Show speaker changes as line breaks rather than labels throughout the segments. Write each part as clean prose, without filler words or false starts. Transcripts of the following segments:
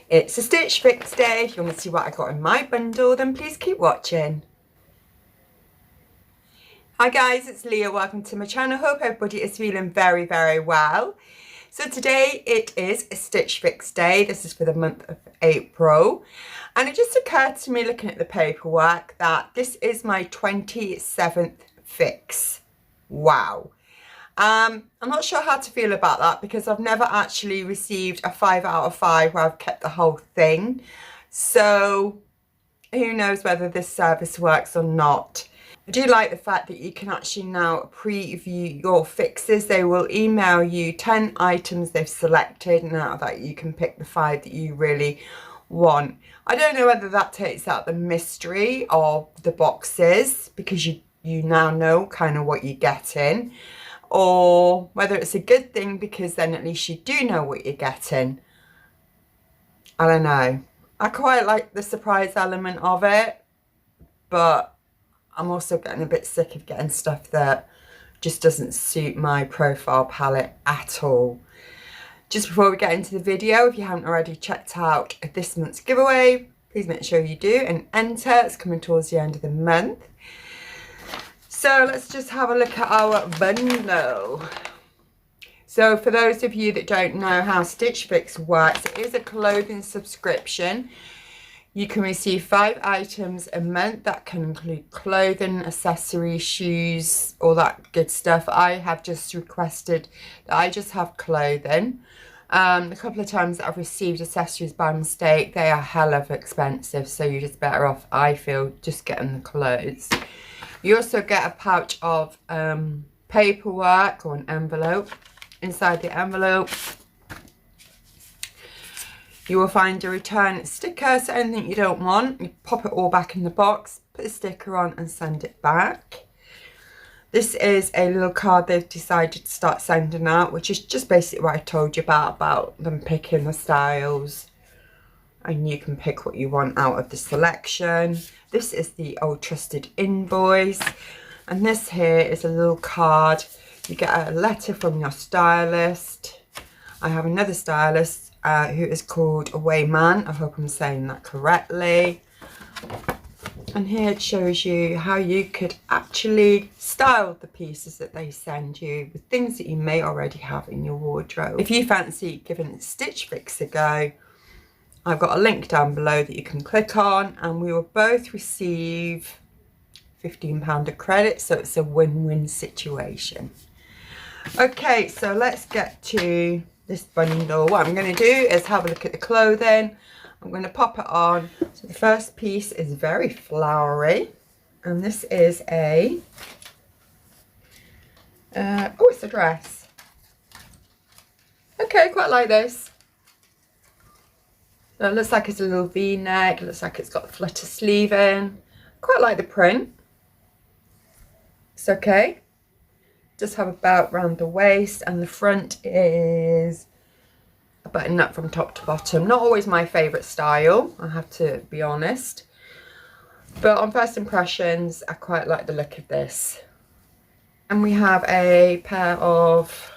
It's a Stitch Fix day. If you want to see what I got in my bundle, then please keep watching. Hi guys, it's Leah. Welcome to my channel. Hope everybody is feeling very, very well. So today it is a Stitch Fix day. This is for the month of April. And it just occurred to me looking at the paperwork that this is my 27th fix. Wow. I'm not sure how to feel about that because I've never actually received a 5 out of 5 where I've kept the whole thing. So who knows whether this service works or not. I do like the fact that you can actually now preview your fixes. They will email you 10 items they've selected, and out of that you can pick the 5 that you really want. I don't know whether that takes out the mystery of the boxes because you now know kind of what you're getting, or whether it's a good thing because then at least you do know what you're getting. I don't know. I quite like the surprise element of it, but I'm also getting a bit sick of getting stuff that just doesn't suit my profile palette at all. Just before we get into the video, if you haven't already checked out this month's giveaway, please make sure you do and enter. It's coming towards the end of the month. So let's just have a look at our bundle. So for those of you that don't know how Stitch Fix works, it is a clothing subscription. You can receive 5 items a month. That can include clothing, accessories, shoes, all that good stuff. I have just requested that I just have clothing. A couple of times that I've received accessories by mistake, they are hell of expensive, so you're just better off, I feel, just getting the clothes. You also get a pouch of paperwork or an envelope. Inside the envelope you will find a return sticker, so anything you don't want, you pop it all back in the box, put the sticker on and send it back. This is a little card they've decided to start sending out, which is just basically what I told you about them picking the styles, and you can pick what you want out of the selection. This is the old trusted invoice, and this here is a little card. You get a letter from your stylist. I have another stylist who is called Awayman. I hope I'm saying that correctly. And here it shows you how you could actually style the pieces that they send you with things that you may already have in your wardrobe. If you fancy giving Stitch Fix a go, I've got a link down below that you can click on, and we will both receive £15 of credit, so it's a win-win situation. Okay, so let's get to this bundle. What I'm going to do is have a look at the clothing. I'm going to pop it on. So the first piece is very flowery, and this is a oh, it's a dress. Okay, quite like this. So it looks like it's a little V-neck. It looks like it's got a flutter sleeving. Quite like the print. It's okay. Just have a belt around the waist, and the front is a button up from top to bottom. Not always my favourite style, I have to be honest. But on first impressions, I quite like the look of this. And we have a pair of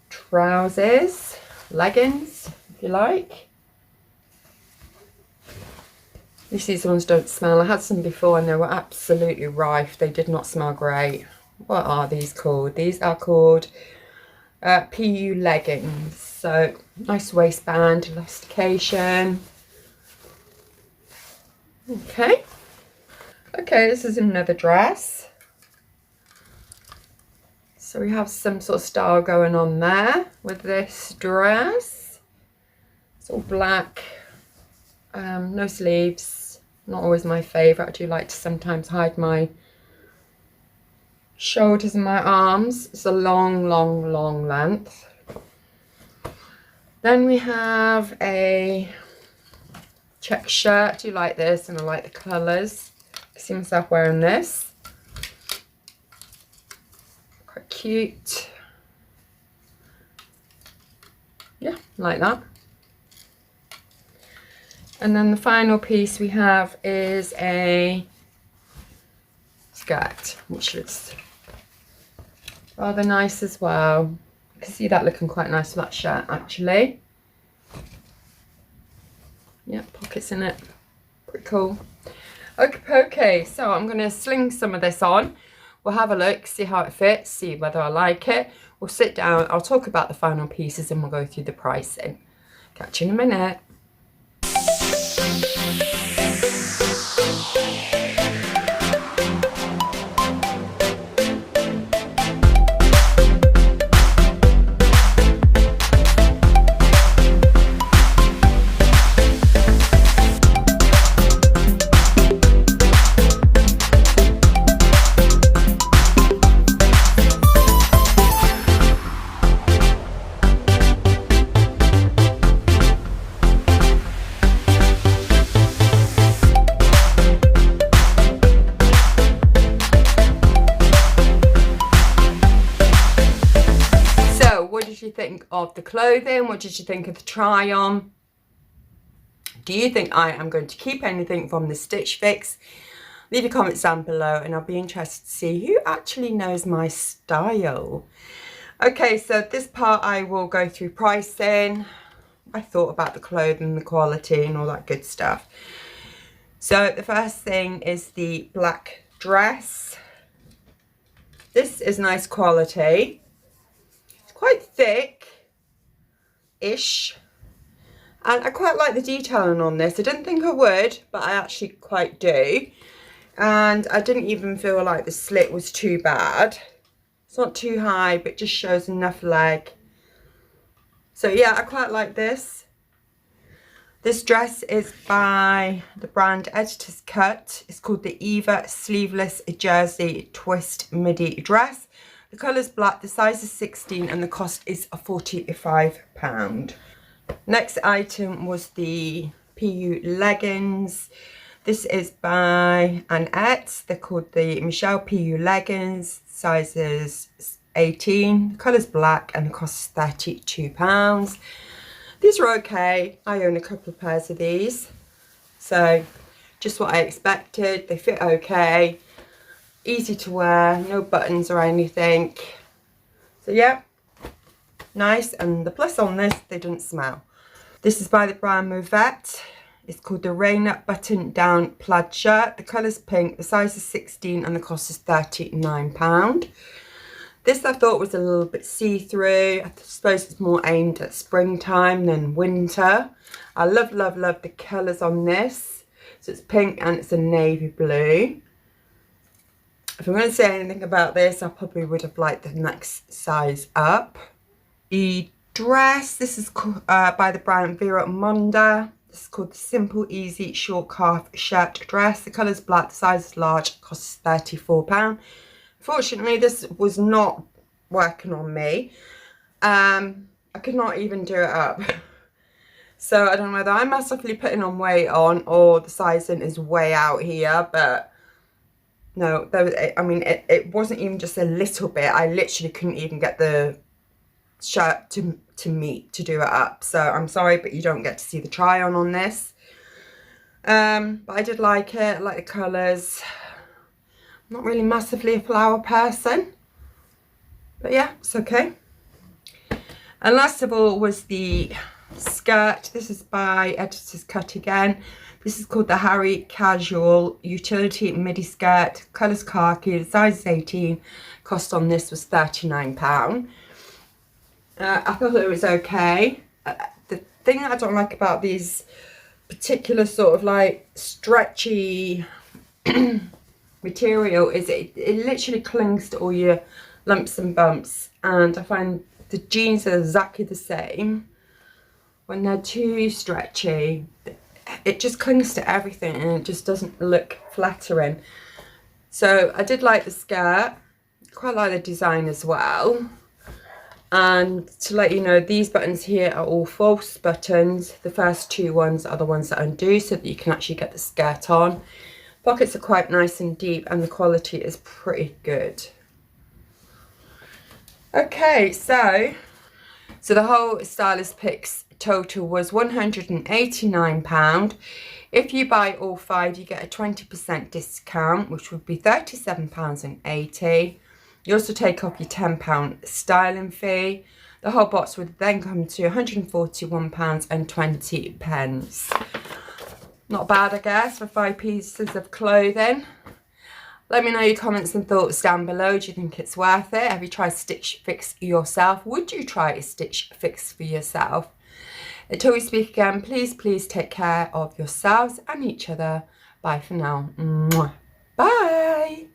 trousers, leggings, if you like. These ones don't smell. I had some before and they were absolutely rife. They did not smell great. What are these called? These are called Pu Leggings. So nice waistband, elastication. Okay. Okay, this is another dress. So we have some sort of style going on there with this dress. It's all black. No sleeves, not always my favourite. I do like to sometimes hide my shoulders and my arms. It's a long length. Then we have a Czech shirt. I do like this, and I like the colours. I see myself wearing this. Quite cute. Yeah, like that. And then the final piece we have is a skirt, which looks rather nice as well. I can see that looking quite nice with that shirt actually. Yeah, pockets in it. Pretty cool. Okay, so I'm going to sling some of this on. We'll have a look, see how it fits, see whether I like it. We'll sit down, I'll talk about the final pieces and we'll go through the pricing. Catch you in a minute. What did you think of the clothing? What did you think of the try on? Do you think I am going to keep anything from the Stitch Fix? Leave your comments down below and I'll be interested to see who actually knows my style. Okay, so this part I will go through pricing. I thought about the clothing, the quality and all that good stuff. So the first thing is the black dress. This is nice quality. Quite thick-ish, and I quite like the detailing on this. I didn't think I would, but I actually quite do, and I didn't even feel like the slit was too bad. It's not too high, but just shows enough leg. So yeah, I quite like this. This dress is by the brand Editor's Cut. It's called the Eva Sleeveless Jersey Twist Midi Dress. The colour's black, the size is 16 and the cost is £45. Next item was the Pu Leggings. This is by Untitled. They're called the Michelle Pu Leggings. Size is 18. The colour's black and the cost is £32. These are okay. I own a couple of pairs of these. So just what I expected. They fit okay. Easy to wear, no buttons or anything. So yeah, nice. And the plus on this, they don't smell. This is by the brand MAUVETTE. It's called the Rain Up Button Down Plaid Shirt. The colour's pink, the size is 16 and the cost is £39. This I thought was a little bit see-through. I suppose it's more aimed at springtime than winter. I love the colours on this. So it's pink and it's a navy blue. If I'm going to say anything about this, I probably would have liked the next size up. The dress, this is by the brand Vera Monda. This is called the Simple Easy Short Calf Shirt Dress. The colour's black, the size is large, costs £34. Fortunately, this was not working on me. I could not even do it up. So I don't know whether I'm massively putting on weight on or the sizing is way out here, but no, I mean, it wasn't even just a little bit. I literally couldn't even get the shirt to meet to do it up. So I'm sorry, but you don't get to see the try on this. But I did like it. I like the colours. I'm not really massively a flower person. But yeah, it's okay. And last of all was the skirt. This is by Editor's Cut again. This is called the Harry Casual Utility Midi Skirt. Colour's khaki, the size is 18. Cost on this was £39. I thought it was okay. The thing that I don't like about these particular sort of like stretchy material is it literally clings to all your lumps and bumps. And I find the jeans are exactly the same. When they're too stretchy, it just clings to everything and it just doesn't look flattering. So I did like the skirt, quite like the design as well. And to let you know, these buttons here are all false buttons. The first two ones are the ones that undo so that you can actually get the skirt on. Pockets are quite nice and deep and the quality is pretty good. Okay, so the whole Stylist picks total was £189. If you buy all 5, you get a 20% discount, which would be £37.80. You also take off your £10 styling fee. The whole box would then come to £141.20. Not bad, I guess, for 5 pieces of clothing. Let me know your comments and thoughts down below. Do you think it's worth it? Have you tried Stitch Fix yourself? Would you try a Stitch Fix for yourself? Until we speak again, please take care of yourselves and each other. Bye for now. Mwah. Bye.